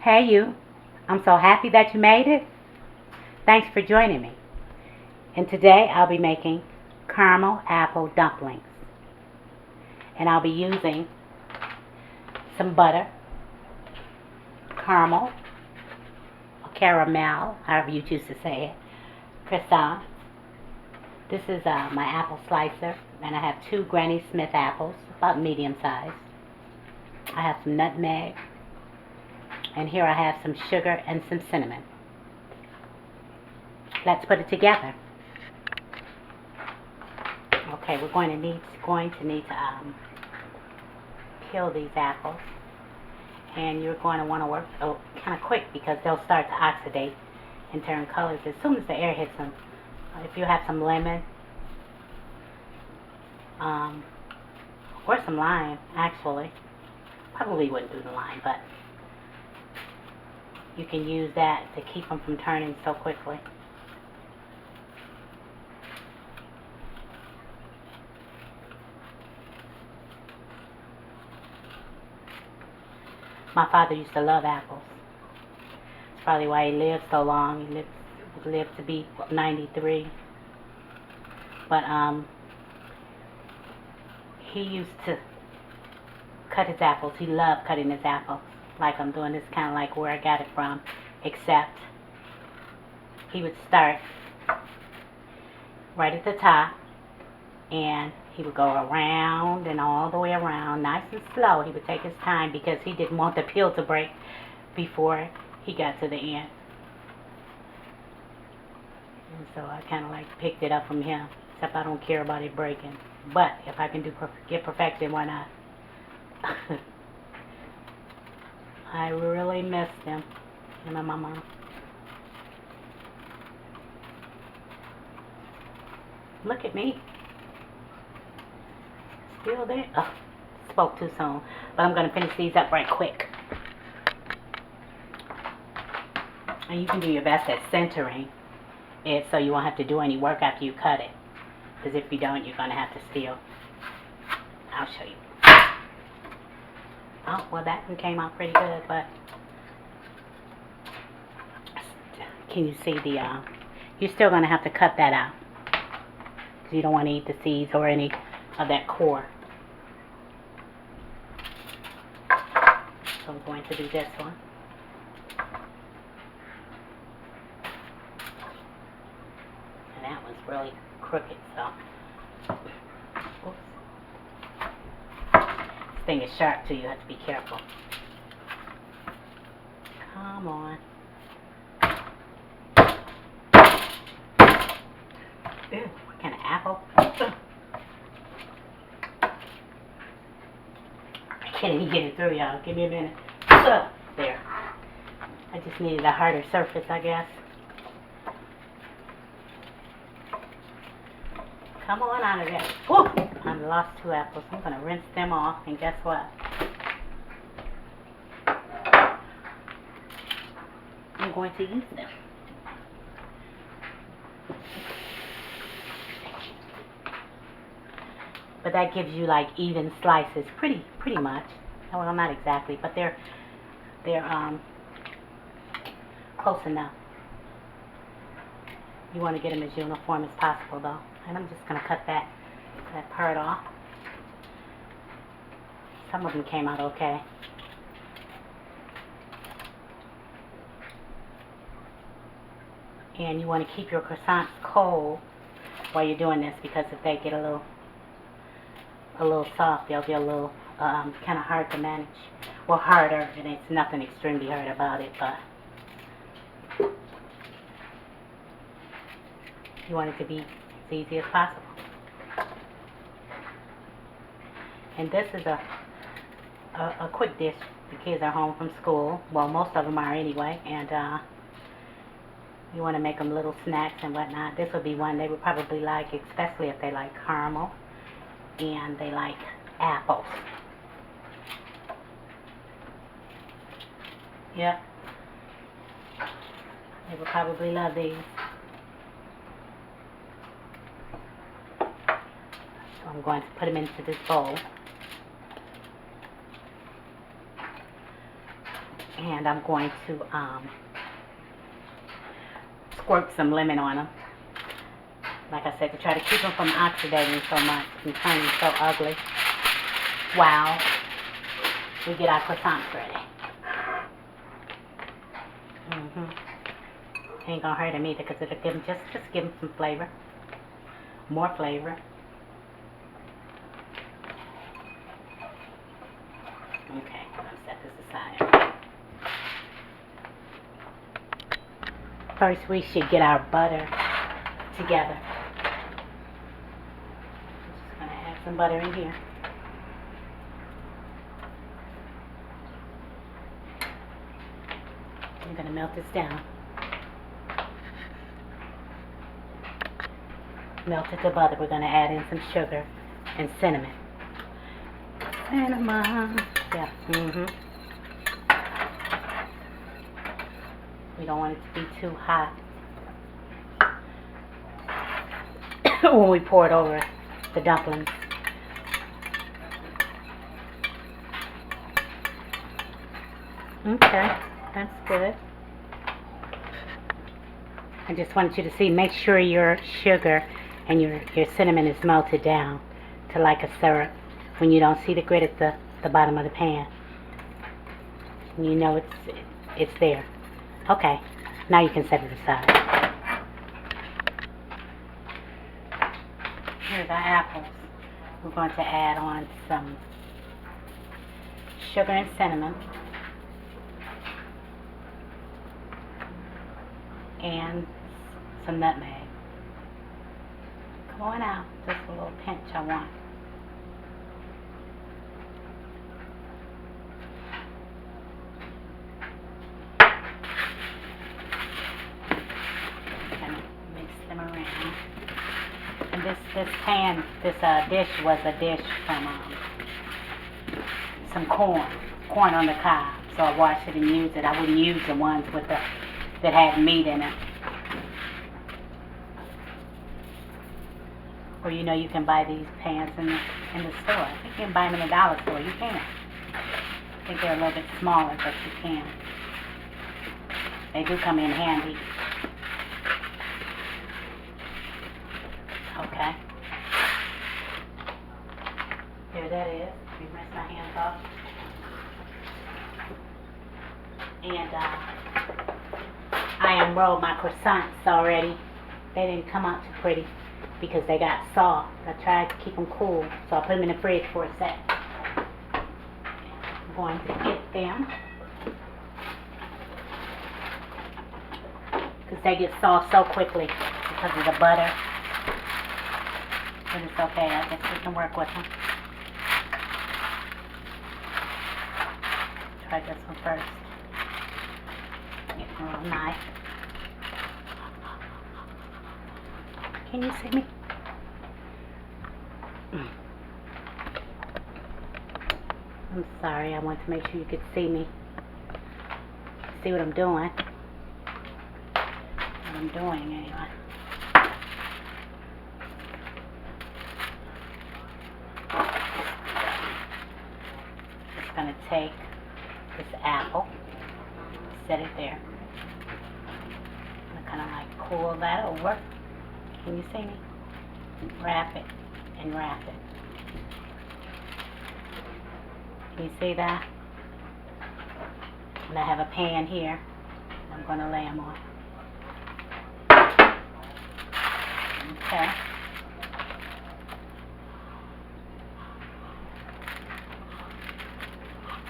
Hey you, I'm so happy that you made it. Thanks for joining me. And today I'll be making caramel apple dumplings. And I'll be using some butter, caramel, or caramel, however you choose to say it, croissant. This is my apple slicer, and I have 2 Granny Smith apples, about medium size. I have some nutmeg, and here I have some sugar and some cinnamon. Let's put it together. Okay, we're going to need to peel these apples, and you're going to want to work kind of quick because they'll start to oxidate and turn colors as soon as the air hits them. If you have some lemon or some lime, actually, probably wouldn't do the lime, but you can use that to keep them from turning so quickly. My father used to love apples. That's probably why he lived so long. He lived to be 93. But he used to cut his apples. He loved cutting his apples. Like I'm doing this, kind of like where I got it from, except he would start right at the top, and he would go around and all the way around, nice and slow. He would take his time because he didn't want the peel to break before he got to the end. And so I kind of like picked it up from him, except I don't care about it breaking. But if I can get perfection, why not? I really miss them, him and my mom. Look at me. Still there? Oh, spoke too soon. But I'm going to finish these up right quick. And you can do your best at centering it so you won't have to do any work after you cut it. Because if you don't, you're going to have to steal. I'll show you. Oh, well, that one came out pretty good, but can you see the, you're still going to have to cut that out. Because you don't want to eat the seeds or any of that core. So I'm going to do this one. And that one's really crooked, so. Oops. This thing is sharp too, you have to be careful. Come on. Ew, what kind of apple? I can't even get it through, y'all. Give me a minute. There. I just needed a harder surface, I guess. Come on out of there. Woo! I lost 2 apples. I'm going to rinse them off, and guess what? I'm going to use them. But that gives you like even slices, pretty much. Well, not exactly, but they're close enough. You want to get them as uniform as possible, though. And I'm just going to cut that part off. Some of them came out okay. And you want to keep your croissants cold while you're doing this, because if they get a little soft, they'll get a little kind of hard to manage. Well, harder, and it's nothing extremely hard about it, but you want it to be as easy as possible. And this is a quick dish. The kids are home from school. Well, most of them are anyway, and you want to make them little snacks and whatnot. This would be one they would probably like, especially if they like caramel and they like apples. Yep. They would probably love these. So I'm going to put them into this bowl. And I'm going to squirt some lemon on them. Like I said, to try to keep them from oxidating so much and turning so ugly. Wow. We get our croissants ready. Ain't gonna hurt them either because it'll give them, just give them some flavor. More flavor. Okay, let's set this aside. First, we should get our butter together. I'm just gonna add some butter in here. I'm gonna melt this down. Melted the butter. We're gonna add in some sugar and cinnamon. Cinnamon. Yeah. We don't want it to be too hot when we pour it over the dumplings. Okay, that's good. I just wanted you to see, make sure your sugar and your cinnamon is melted down to like a syrup when you don't see the grit at the bottom of the pan. You know it's there. Okay, now you can set it aside. Here's our apples. We're going to add on some sugar and cinnamon and some nutmeg. Come on out, just a little pinch I want. This pan, this dish was a dish from some corn on the cob. So I washed it and used it. I wouldn't use the ones with that had meat in it. Or you know, you can buy these pans in the store. I think you can buy them in the dollar store. You can. I think they're a little bit smaller, but you can. They do come in handy. Okay. There that is. Let me rinse my hands off. And I unrolled my croissants already. They didn't come out too pretty because they got soft. I tried to keep them cool, so I put them in the fridge for a sec. I'm going to get them because they get soft so quickly because of the butter. But it's okay, I guess we can work with them. Try this one first. Get a little knife. Can you see me? I'm sorry, I want to make sure you could see me. See what I'm doing. What I'm doing anyway. Just gonna take this apple, set it there. I'm gonna kind of like cool that over. Can you see me? Wrap it and wrap it. Can you see that? And I have a pan here. I'm going to lay them on. Okay.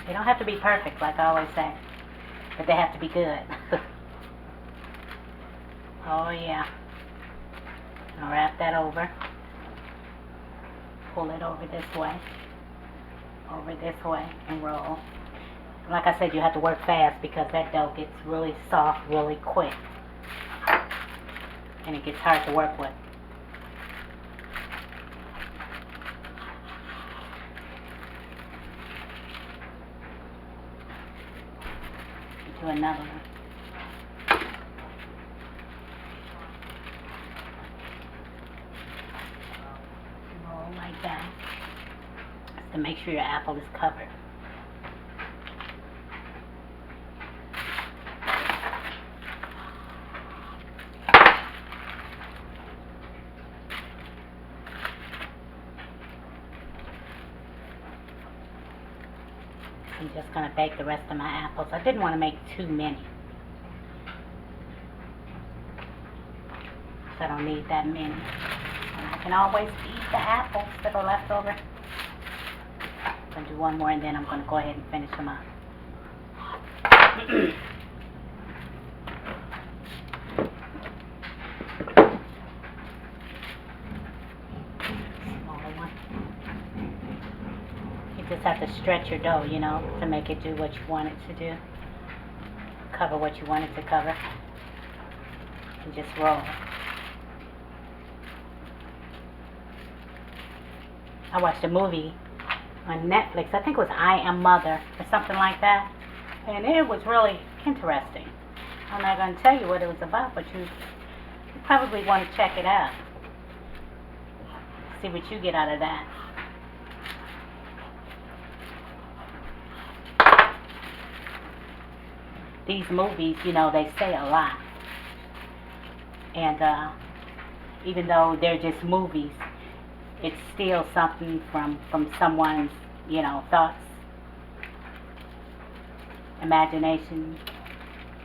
They don't have to be perfect, like I always say, but they have to be good. Oh yeah. I'll wrap that over. Pull it over this way. Over this way and roll. Like I said, you have to work fast because that dough gets really soft really quick. And it gets hard to work with. Do another one. Roll like that. To make sure your apple is covered. I'm just going to bake the rest of my apples. I didn't want to make too many, so I don't need that many. And I can always eat the apples that are left over. I'm going to do one more and then I'm going to go ahead and finish them up. Smaller one. You just have to stretch your dough, you know, to make it do what you want it to do. Cover what you want it to cover. And just roll. I watched a movie on Netflix. I think it was I Am Mother or something like that. And it was really interesting. I'm not going to tell you what it was about, but you probably want to check it out. See what you get out of that. These movies, you know, they say a lot. And even though they're just movies, it's still something from someone's, you know, thoughts, imagination,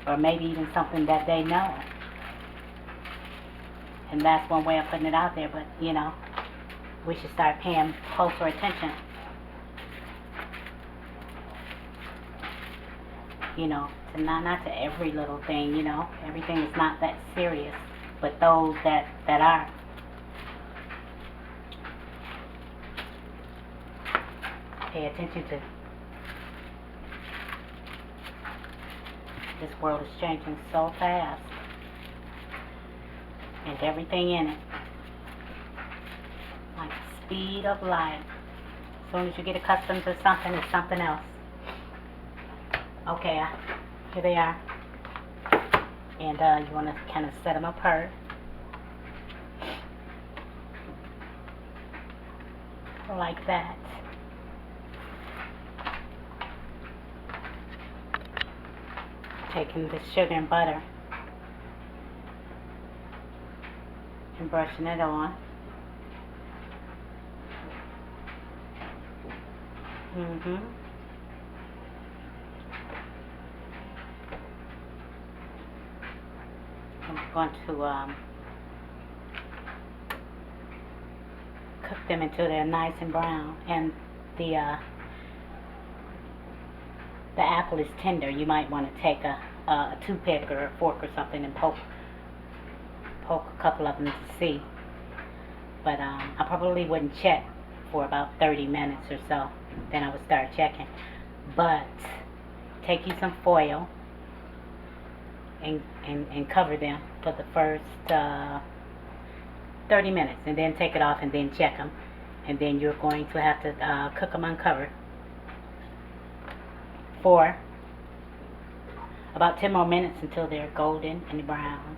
or maybe even something that they know. And that's one way of putting it out there, but, you know, we should start paying closer attention. You know, to not to every little thing, you know. Everything is not that serious, but those that are. Pay attention to. This world is changing so fast, and everything in it, like the speed of light. As soon as you get accustomed to something, it's something else. Okay, here they are, and you want to kind of set them apart. Like that. Taking the sugar and butter and brushing it on. I'm going to cook them until they're nice and brown, and the apple is tender. You might want to take a toothpick or a fork or something and poke a couple of them to see. But I probably wouldn't check for about 30 minutes or so. Then I would start checking. But take you some foil and cover them for the first 30 minutes, and then take it off and then check them. And then you're going to have to cook them uncovered for about 10 more minutes until they're golden and brown.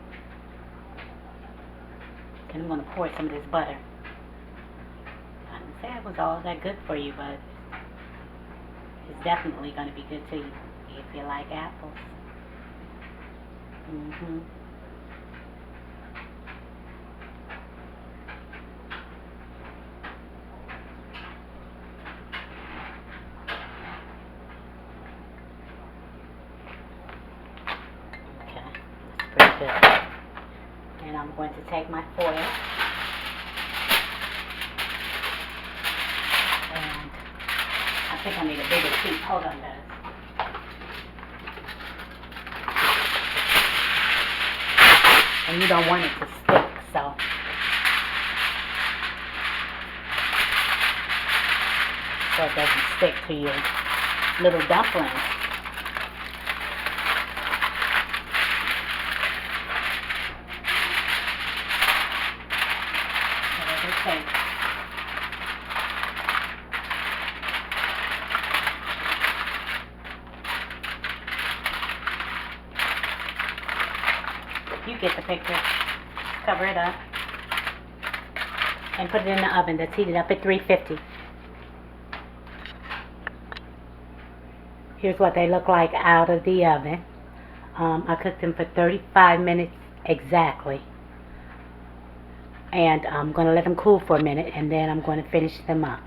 And I'm going to pour some of this butter. I didn't say it was all that good for you, but it's definitely going to be good to you if you like apples. Pretty good. And I'm going to take my foil and I think I need a bigger piece. Hold on, guys. And you don't want it to stick, so it doesn't stick to your little dumplings. You get the picture. Cover it up and put it in the oven that's heated up at 350. Here's what they look like out of the oven. I cooked them for 35 minutes exactly. And I'm going to let them cool for a minute, and then I'm going to finish them up.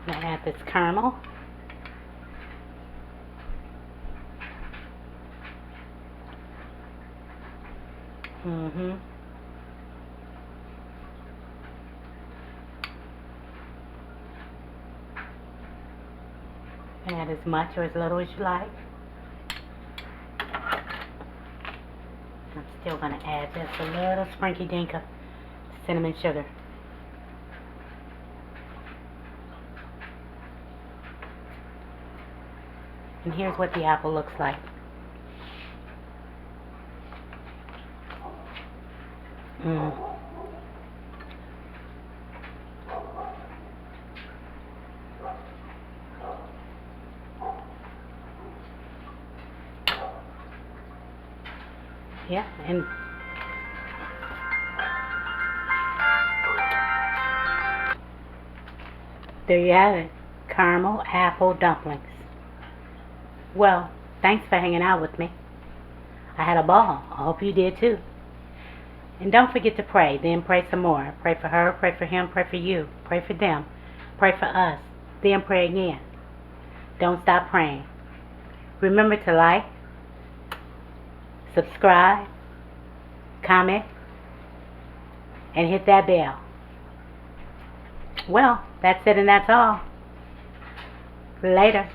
I'm going to add this caramel. Add as much or as little as you like. I'm still going to add just a little sprinky dink of cinnamon sugar. And here's what the apple looks like. Yeah, and there you have it. Caramel apple dumplings. Well, thanks for hanging out with me. I had a ball. I hope you did too. And don't forget to pray. Then pray some more. Pray for her, pray for him, pray for you. Pray for them. Pray for us. Then pray again. Don't stop praying. Remember to like, subscribe, comment, and hit that bell. Well, that's it and that's all. Later.